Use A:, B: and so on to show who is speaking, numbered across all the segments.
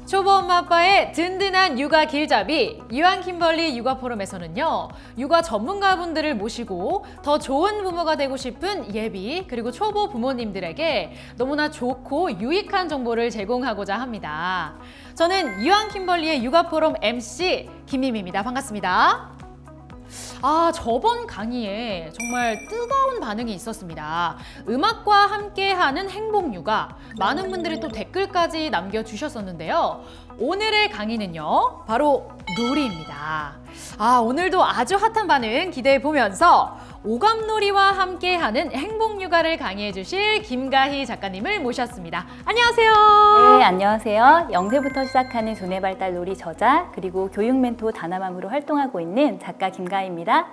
A: 초보 엄마 아빠의 든든한 육아 길잡이 유한 킴벌리 육아 포럼에서는요, 육아 전문가분들을 모시고 더 좋은 부모가 되고 싶은 예비 그리고 초보 부모님들에게 너무나 좋고 유익한 정보를 제공하고자 합니다. 저는 유한 킴벌리의 육아 포럼 MC 김미미입니다. 반갑습니다. 저번 강의에 정말 뜨거운 반응이 있었습니다. 음악과 함께하는 행복육아, 많은 분들이 또 댓글까지 남겨주셨었는데요. 오늘의 강의는요, 바로 놀이입니다. 오늘도 아주 핫한 반응 기대해 보면서 오감놀이와 함께하는 행복육아를 강의해 주실 김가희 작가님을 모셨습니다. 안녕하세요.
B: 네, 안녕하세요. 0세부터 시작하는 두뇌 발달 놀이 저자, 그리고 교육 멘토 다나맘으로 활동하고 있는 작가 김가희입니다.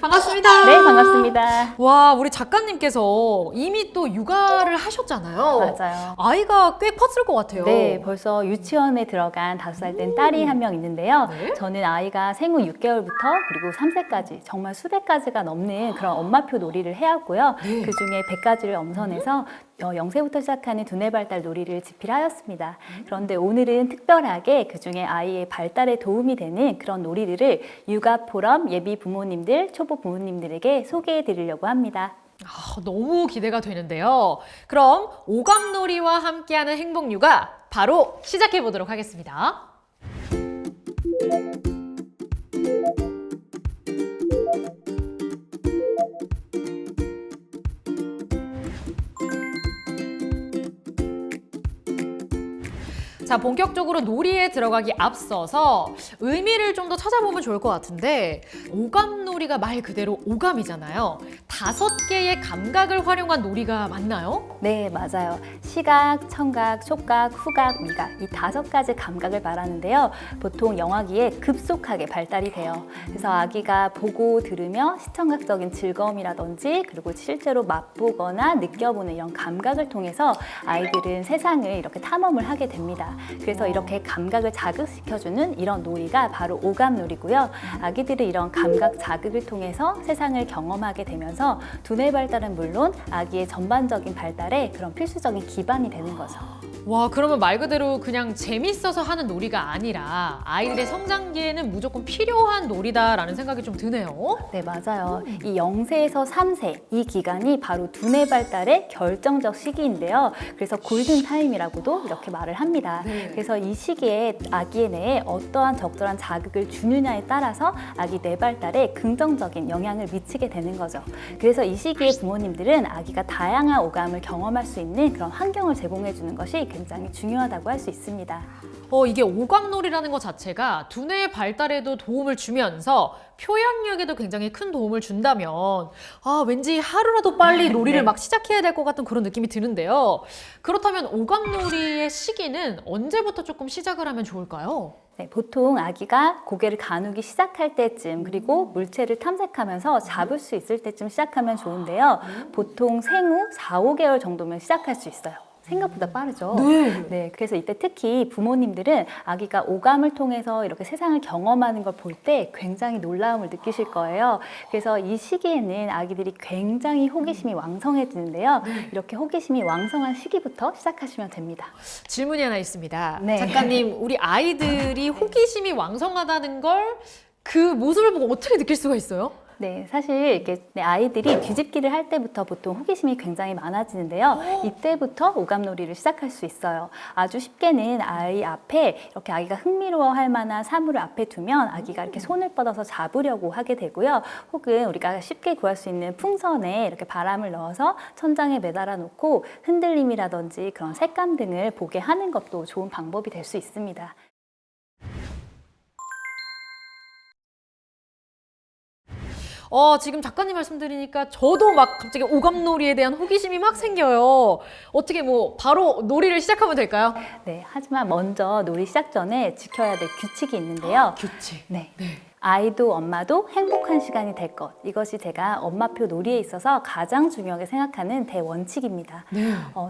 A: 반갑습니다.
B: 네, 반갑습니다.
A: 와, 우리 작가님께서 이미 또 육아를 하셨잖아요.
B: 맞아요.
A: 아이가 꽤 컸을 것 같아요.
B: 네, 벌써 유치원에 들어간 5살 된 딸이 한 명 있는데요.
A: 네?
B: 저는 아이가 생후 6개월부터 그리고 3세까지 정말 수백 가지가 넘는 그런 엄마표 놀이를 해왔고요.
A: 네.
B: 그중에 100가지를 엄선해서 0세부터 시작하는 두뇌 발달 놀이를 집필하였습니다. 그런데 오늘은 특별하게 그중에 아이의 발달에 도움이 되는 그런 놀이들을 육아 포럼 예비 부모님들, 초보 부모님들에게 소개해 드리려고 합니다.
A: 너무 기대가 되는데요. 그럼 오감놀이와 함께하는 행복육아 바로 시작해 보도록 하겠습니다. 자, 본격적으로 놀이에 들어가기 앞서서 의미를 좀 더 찾아보면 좋을 것 같은데, 오감놀이가 말 그대로 오감이잖아요. 5개의 감각을 활용한 놀이가 맞나요?
B: 네, 맞아요. 시각, 청각, 촉각, 후각, 미각 이 5가지 감각을 말하는데요. 보통 영아기에 급속하게 발달이 돼요. 그래서 아기가 보고 들으며 시청각적인 즐거움이라든지 그리고 실제로 맛보거나 느껴보는 이런 감각을 통해서 아이들은 세상을 이렇게 탐험을 하게 됩니다. 그래서 이렇게 감각을 자극시켜주는 이런 놀이가 바로 오감놀이고요. 아기들은 이런 감각 자극을 통해서 세상을 경험하게 되면서 두뇌 발달은 물론 아기의 전반적인 발달에 그런 필수적인 기반이 되는 거죠.
A: 와, 그러면 말 그대로 그냥 재밌어서 하는 놀이가 아니라 아이들의 성장기에는 무조건 필요한 놀이다라는 생각이 좀 드네요.
B: 네, 맞아요. 이 0세에서 3세 이 기간이 바로 두뇌 발달의 결정적 시기인데요. 그래서 골든 타임이라고도 이렇게 말을 합니다.
A: 네.
B: 그래서 이 시기에 아기의 뇌에 어떠한 적절한 자극을 주느냐에 따라서 아기 뇌 발달에 긍정적인 영향을 미치게 되는 거죠. 그래서 이 시기에 부모님들은 아기가 다양한 오감을 경험할 수 있는 그런 환경을 제공해 주는 것이 굉장히 중요하다고 할 수 있습니다.
A: 이게 오감놀이라는 것 자체가 두뇌 발달에도 도움을 주면서 표현력에도 굉장히 큰 도움을 준다면 왠지 하루라도 빨리 놀이를
B: 네.
A: 막 시작해야 될 것 같은 그런 느낌이 드는데요. 그렇다면 오감놀이의 시기는 언제부터 조금 시작을 하면 좋을까요?
B: 네, 보통 아기가 고개를 가누기 시작할 때쯤 그리고 물체를 탐색하면서 잡을 수 있을 때쯤 시작하면 좋은데요. 보통 생후 4, 5개월 정도면 시작할 수 있어요. 생각보다 빠르죠. 네, 그래서 이때 특히 부모님들은 아기가 오감을 통해서 이렇게 세상을 경험하는 걸 볼 때 굉장히 놀라움을 느끼실 거예요. 그래서 이 시기에는 아기들이 굉장히 호기심이 왕성해지는데요. 이렇게 호기심이 왕성한 시기부터 시작하시면 됩니다.
A: 질문이 하나 있습니다.
B: 네.
A: 작가님, 우리 아이들이 호기심이 왕성하다는 걸 그 모습을 보고 어떻게 느낄 수가 있어요?
B: 네, 사실 이렇게 아이들이 뒤집기를 할 때부터 보통 호기심이 굉장히 많아지는데요. 이때부터 오감놀이를 시작할 수 있어요. 아주 쉽게는 아이 앞에 이렇게 아기가 흥미로워할 만한 사물을 앞에 두면 아기가 이렇게 손을 뻗어서 잡으려고 하게 되고요. 혹은 우리가 쉽게 구할 수 있는 풍선에 이렇게 바람을 넣어서 천장에 매달아 놓고 흔들림이라든지 그런 색감 등을 보게 하는 것도 좋은 방법이 될 수 있습니다.
A: 지금 작가님 말씀 들으니까 저도 막 갑자기 오감놀이에 대한 호기심이 막 생겨요. 어떻게 바로 놀이를 시작하면 될까요?
B: 네, 하지만 먼저 놀이 시작 전에 지켜야 될 규칙이 있는데요.
A: 규칙.
B: 네. 아이도 엄마도 행복한 시간이 될 것. 이것이 제가 엄마표 놀이에 있어서 가장 중요하게 생각하는 대원칙입니다.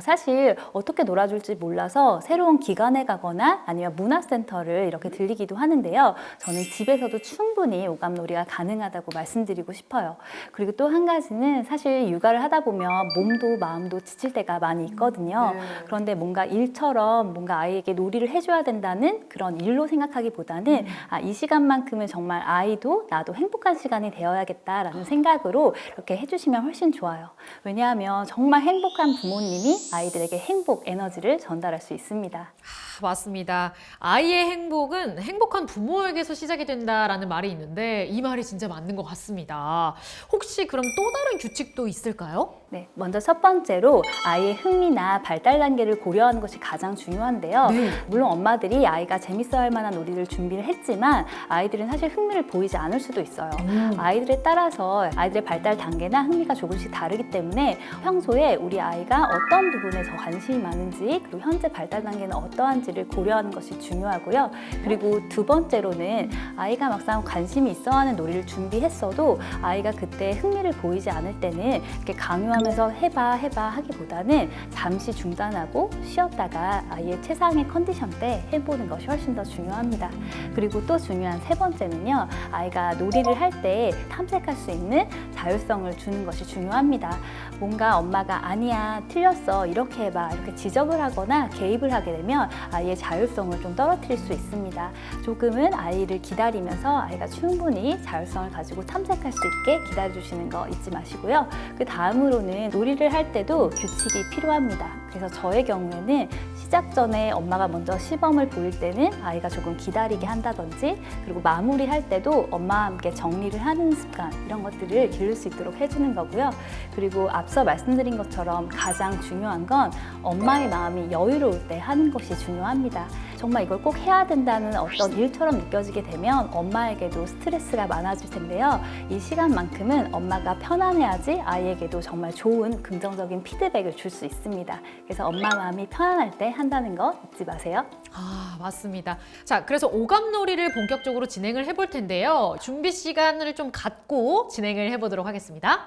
B: 사실 어떻게 놀아줄지 몰라서 새로운 기관에 가거나 아니면 문화센터를 이렇게 들리기도 하는데요. 저는 집에서도 충분히 오감놀이가 가능하다고 말씀드리고 싶어요. 그리고 또 한 가지는 사실 육아를 하다 보면 몸도 마음도 지칠 때가 많이 있거든요. 그런데 뭔가 일처럼 뭔가 아이에게 놀이를 해줘야 된다는 그런 일로 생각하기보다는 이 시간만큼은 정말 아이도 나도 행복한 시간이 되어야겠다라는 생각으로 이렇게 해주시면 훨씬 좋아요. 왜냐하면 정말 행복한 부모님이 아이들에게 행복 에너지를 전달할 수 있습니다.
A: 맞습니다. 아이의 행복은 행복한 부모에게서 시작이 된다라는 말이 있는데 이 말이 진짜 맞는 것 같습니다. 혹시 그럼 또 다른 규칙도 있을까요?
B: 네, 먼저 첫 번째로 아이의 흥미나 발달 단계를 고려하는 것이 가장 중요한데요. 물론 엄마들이 아이가 재밌어할 만한 놀이를 준비를 했지만 아이들은 사실 흥미를 보이지 않을 수도 있어요. 아이들에 따라서 아이들의 발달 단계나 흥미가 조금씩 다르기 때문에 평소에 우리 아이가 어떤 부분에 더 관심이 많은지 그리고 현재 발달 단계는 어떠한지를 고려하는 것이 중요하고요. 그리고 두 번째로는 아이가 막상 관심이 있어하는 놀이를 준비했어도 아이가 그때 흥미를 보이지 않을 때는 이렇게 강요하면서 해봐 하기보다는 잠시 중단하고 쉬었다가 아이의 최상의 컨디션 때 해보는 것이 훨씬 더 중요합니다. 그리고 또 중요한 세 번째는요. 아이가 놀이를 할 때 탐색할 수 있는 자율성을 주는 것이 중요합니다. 뭔가 엄마가 아니야, 틀렸어, 이렇게 해봐, 이렇게 지적을 하거나 개입을 하게 되면 아이의 자율성을 좀 떨어뜨릴 수 있습니다. 조금은 아이를 기다리면서 아이가 충분히 자율성을 가지고 탐색할 수 있게 기다려주시는 거 잊지 마시고요. 그 다음으로는 놀이를 할 때도 규칙이 필요합니다. 그래서 저의 경우에는 시작 전에 엄마가 먼저 시범을 보일 때는 아이가 조금 기다리게 한다든지 그리고 마무리할 때도 엄마와 함께 정리를 하는 습관 이런 것들을 기를 수 있도록 해주는 거고요. 그리고 앞서 말씀드린 것처럼 가장 중요한 건 엄마의 마음이 여유로울 때 하는 것이 중요합니다. 정말 이걸 꼭 해야 된다는 어떤 일처럼 느껴지게 되면 엄마에게도 스트레스가 많아질 텐데요. 이 시간만큼은 엄마가 편안해야지 아이에게도 정말 좋은 긍정적인 피드백을 줄 수 있습니다. 그래서 엄마 마음이 편안할 때 한다는 거 잊지 마세요.
A: 맞습니다. 자, 그래서 오감놀이를 본격적으로 진행을 해볼 텐데요. 준비 시간을 좀 갖고 진행을 해보도록 하겠습니다.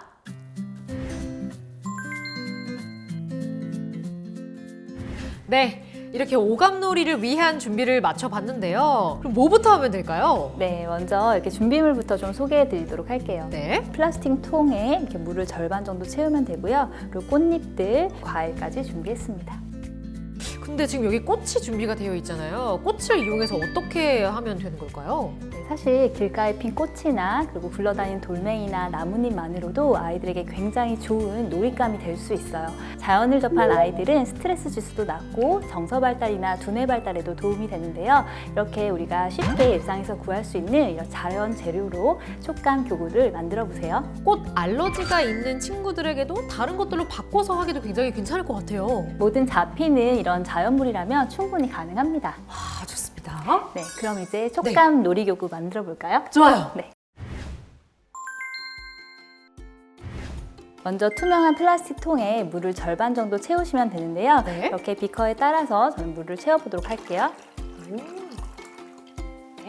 A: 네. 이렇게 오감놀이를 위한 준비를 마쳐봤는데요. 그럼 뭐부터 하면 될까요?
B: 네, 먼저 이렇게 준비물부터 좀 소개해 드리도록 할게요.
A: 네.
B: 플라스틱 통에 이렇게 물을 절반 정도 채우면 되고요. 그리고 꽃잎들, 과일까지 준비했습니다.
A: 근데 지금 여기 꽃이 준비가 되어 있잖아요. 꽃을 이용해서 어떻게 하면 되는 걸까요?
B: 네, 사실 길가에 핀 꽃이나 그리고 굴러다니는 돌멩이나 나뭇잎만으로도 아이들에게 굉장히 좋은 놀잇감이 될 수 있어요. 자연을 접한 아이들은 스트레스 지수도 낮고 정서 발달이나 두뇌 발달에도 도움이 되는데요. 이렇게 우리가 쉽게 일상에서 구할 수 있는 이런 자연 재료로 촉감 교구를 만들어 보세요.
A: 꽃 알러지가 있는 친구들에게도 다른 것들로 바꿔서 하기도 굉장히 괜찮을 것 같아요.
B: 모든 잡히는 이런 자연물이라면 충분히 가능합니다.
A: 좋습니다.
B: 네, 그럼 이제 촉감 놀이교구 만들어 볼까요?
A: 좋아요.
B: 네. 먼저 투명한 플라스틱 통에 물을 절반 정도 채우시면 되는데요.
A: 네.
B: 이렇게 비커에 따라서 저는 물을 채워보도록 할게요.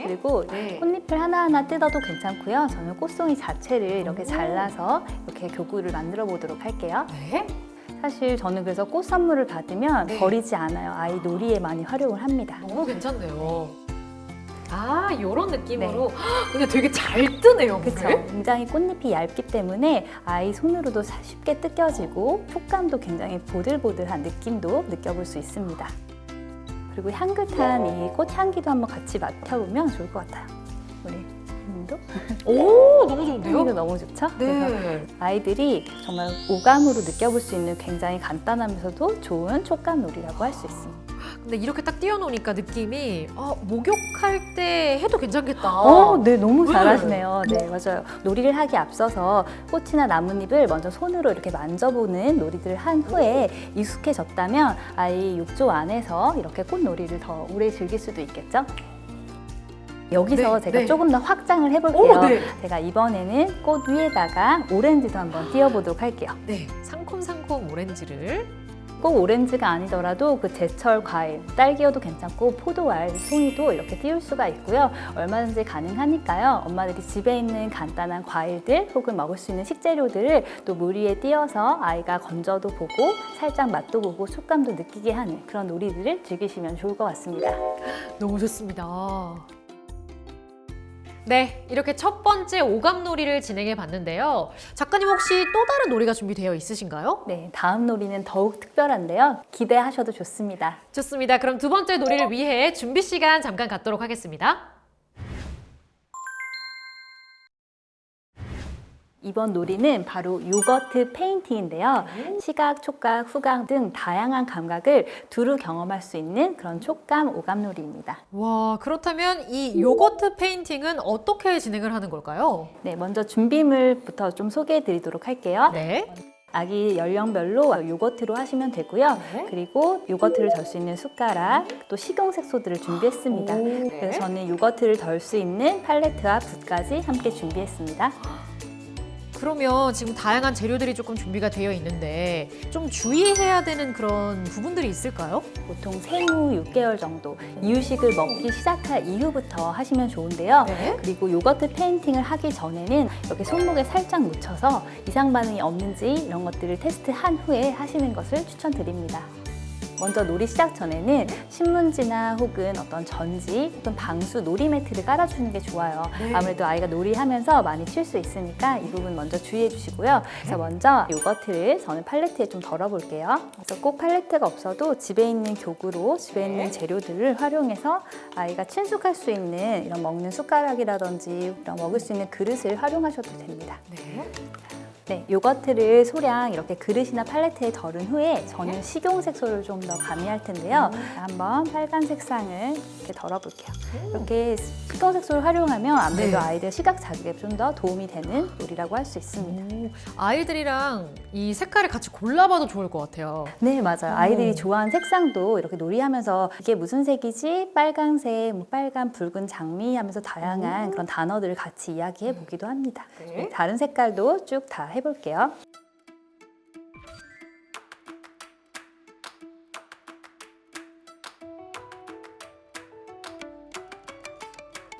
B: 그리고 꽃잎을 하나하나 뜯어도 괜찮고요. 저는 꽃송이 자체를 이렇게 잘라서 이렇게 교구를 만들어 보도록 할게요.
A: 네.
B: 사실 저는 그래서 꽃 선물을 받으면 버리지 않아요. 아이 놀이에 많이 활용을 합니다.
A: 너무 괜찮네요. 이런 느낌으로. 근데 되게 잘 뜨네요.
B: 그렇죠. 굉장히 꽃잎이 얇기 때문에 아이 손으로도 쉽게 뜯겨지고 촉감도 굉장히 보들보들한 느낌도 느껴볼 수 있습니다. 그리고 향긋한 이 꽃향기도 한번 같이 맡아보면 좋을 것 같아요. 우리 님도?
A: 오, 너무 좋은데요?
B: 향기도 너무 좋죠?
A: 네.
B: 그래서 아이들이 정말 오감으로 느껴볼 수 있는 굉장히 간단하면서도 좋은 촉감 놀이라고 할 수 있습니다.
A: 근데 이렇게 딱 띄워놓으니까 느낌이 목욕할 때 해도 괜찮겠다.
B: 네, 너무 잘하시네요. 네, 맞아요. 놀이를 하기 앞서서 꽃이나 나뭇잎을 먼저 손으로 이렇게 만져보는 놀이들을 한 후에 익숙해졌다면 아이 욕조 안에서 이렇게 꽃놀이를 더 오래 즐길 수도 있겠죠? 여기서 제가 조금 더 확장을 해볼게요. 제가 이번에는 꽃 위에다가 오렌지도 한번 띄워보도록 할게요.
A: 네, 상콤상콤 오렌지를
B: 꼭 오렌지가 아니더라도 그 제철 과일, 딸기여도 괜찮고 포도알, 송이도 이렇게 띄울 수가 있고요. 얼마든지 가능하니까요. 엄마들이 집에 있는 간단한 과일들 혹은 먹을 수 있는 식재료들을 또 물 위에 띄어서 아이가 건져도 보고 살짝 맛도 보고 촉감도 느끼게 하는 그런 놀이들을 즐기시면 좋을 것 같습니다.
A: 너무 좋습니다. 네, 이렇게 첫 번째 오감놀이를 진행해 봤는데요. 작가님 혹시 또 다른 놀이가 준비되어 있으신가요?
B: 네, 다음 놀이는 더욱 특별한데요. 기대하셔도 좋습니다.
A: 좋습니다. 그럼 두 번째 놀이를 위해 준비 시간 잠깐 갖도록 하겠습니다.
B: 이번 놀이는 바로 요거트 페인팅인데요. 시각, 촉각, 후각 등 다양한 감각을 두루 경험할 수 있는 그런 촉감 오감 놀이입니다.
A: 와, 그렇다면 이 요거트 페인팅은 어떻게 진행을 하는 걸까요?
B: 네, 먼저 준비물부터 좀 소개해 드리도록 할게요.
A: 네.
B: 아기 연령별로 요거트로 하시면 되고요.
A: 네.
B: 그리고 요거트를 덜 수 있는 숟가락, 또 식용색소들을 준비했습니다. 그래서 저는 요거트를 덜 수 있는 팔레트와 붓까지 함께 준비했습니다.
A: 그러면 지금 다양한 재료들이 조금 준비가 되어 있는데 좀 주의해야 되는 그런 부분들이 있을까요?
B: 보통 생후 6개월 정도 이유식을 먹기 시작할 이후부터 하시면 좋은데요.
A: 네.
B: 그리고 요거트 페인팅을 하기 전에는 이렇게 손목에 살짝 묻혀서 이상 반응이 없는지 이런 것들을 테스트한 후에 하시는 것을 추천드립니다. 먼저 놀이 시작 전에는 신문지나 혹은 어떤 전지 혹은 방수 놀이 매트를 깔아주는 게 좋아요.
A: 네.
B: 아무래도 아이가 놀이하면서 많이 칠 수 있으니까 이 부분 먼저 주의해 주시고요. 그래서 먼저 요거트를 저는 팔레트에 좀 덜어볼게요. 그래서 꼭 팔레트가 없어도 집에 있는 교구로 집에 있는 재료들을 활용해서 아이가 친숙할 수 있는 이런 먹는 숟가락이라든지 이런 먹을 수 있는 그릇을 활용하셔도 됩니다.
A: 네.
B: 네, 요거트를 소량 이렇게 그릇이나 팔레트에 덜은 후에 저는 식용색소를 좀 더 가미할 텐데요. 한번 빨간 색상을 이렇게 덜어볼게요. 이렇게 식용색소를 활용하면 아무래도
A: 네.
B: 아이들 시각 자극에 좀 더 도움이 되는 놀이라고 할 수 있습니다.
A: 아이들이랑 이 색깔을 같이 골라봐도 좋을 것 같아요.
B: 네, 맞아요. 아이들이 좋아하는 색상도 이렇게 놀이하면서 이게 무슨 색이지? 빨간색, 뭐 빨간, 붉은, 장미 하면서 다양한 그런 단어들을 같이 이야기해 보기도 합니다.
A: 네.
B: 다른 색깔도 쭉 다 해볼게요.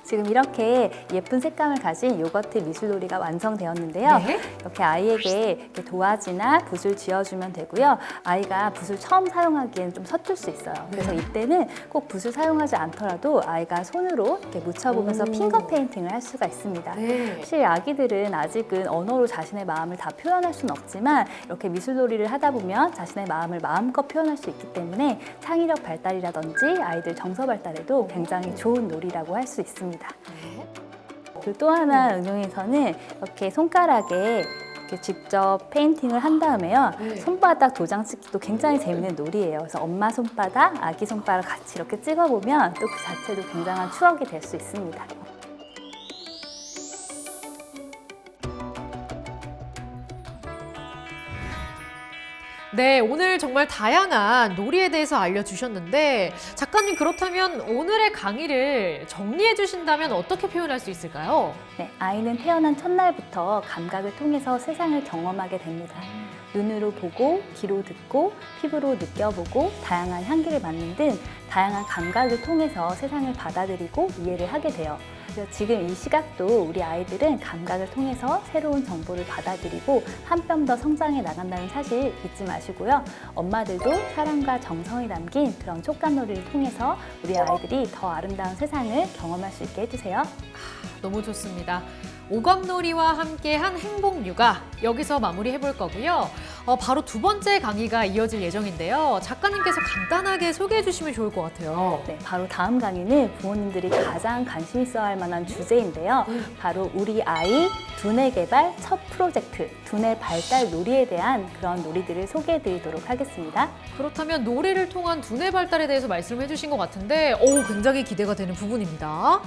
B: 지금 이렇게 예쁜 색감을 가진 요거트 미술놀이가 완성되었는데요.
A: 네.
B: 이렇게 아이에게 이렇게 도화지나 붓을 쥐어주면 되고요. 아이가 붓을 처음 사용하기에는 좀 서툴 수 있어요. 그래서 이때는 꼭 붓을 사용하지 않더라도 아이가 손으로 이렇게 묻혀보면서 핑거 페인팅을 할 수가 있습니다.
A: 네.
B: 사실 아기들은 아직은 언어로 자신의 마음을 다 표현할 수는 없지만 이렇게 미술놀이를 하다 보면 자신의 마음을 마음껏 표현할 수 있기 때문에 창의력 발달이라든지 아이들 정서 발달에도 굉장히 좋은 놀이라고 할 수 있습니다. 그리고 또 하나 응용해서는 이렇게 손가락에 이렇게 직접 페인팅을 한 다음에요. 손바닥 도장 찍기도 굉장히 재밌는 놀이예요. 그래서 엄마 손바닥, 아기 손바닥 같이 이렇게 찍어보면 또 그 자체도 굉장한 추억이 될 수 있습니다.
A: 네, 오늘 정말 다양한 놀이에 대해서 알려주셨는데 작가님 그렇다면 오늘의 강의를 정리해 주신다면 어떻게 표현할 수 있을까요?
B: 네, 아이는 태어난 첫날부터 감각을 통해서 세상을 경험하게 됩니다. 눈으로 보고, 귀로 듣고, 피부로 느껴보고, 다양한 향기를 맡는 등 다양한 감각을 통해서 세상을 받아들이고 이해를 하게 돼요. 그래서 지금 이 시각도 우리 아이들은 감각을 통해서 새로운 정보를 받아들이고 한 뼘 더 성장해 나간다는 사실 잊지 마시고요. 엄마들도 사랑과 정성이 담긴 그런 촉감놀이를 통해서 우리 아이들이 더 아름다운 세상을 경험할 수 있게 해주세요.
A: 너무 좋습니다. 오감놀이와 함께한 행복 육아 여기서 마무리해 볼 거고요. 바로 두 번째 강의가 이어질 예정인데요. 작가님께서 간단하게 소개해 주시면 좋을 것 같아요.
B: 네, 바로 다음 강의는 부모님들이 가장 관심 있어 할 만한 주제인데요. 바로 우리 아이 두뇌 개발 첫 프로젝트, 두뇌 발달 놀이에 대한 그런 놀이들을 소개해 드리도록 하겠습니다.
A: 그렇다면 놀이를 통한 두뇌 발달에 대해서 말씀해 주신 것 같은데 굉장히 기대가 되는 부분입니다.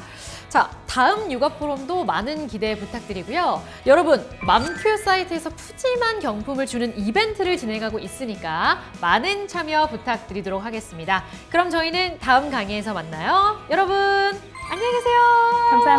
A: 자, 다음 육아 포럼도 많은 기대 부탁드리고요. 여러분, 맘큐 사이트에서 푸짐한 경품을 주는 이벤트를 진행하고 있으니까 많은 참여 부탁드리도록 하겠습니다. 그럼 저희는 다음 강의에서 만나요. 여러분, 안녕히 계세요.
B: 감사합니다.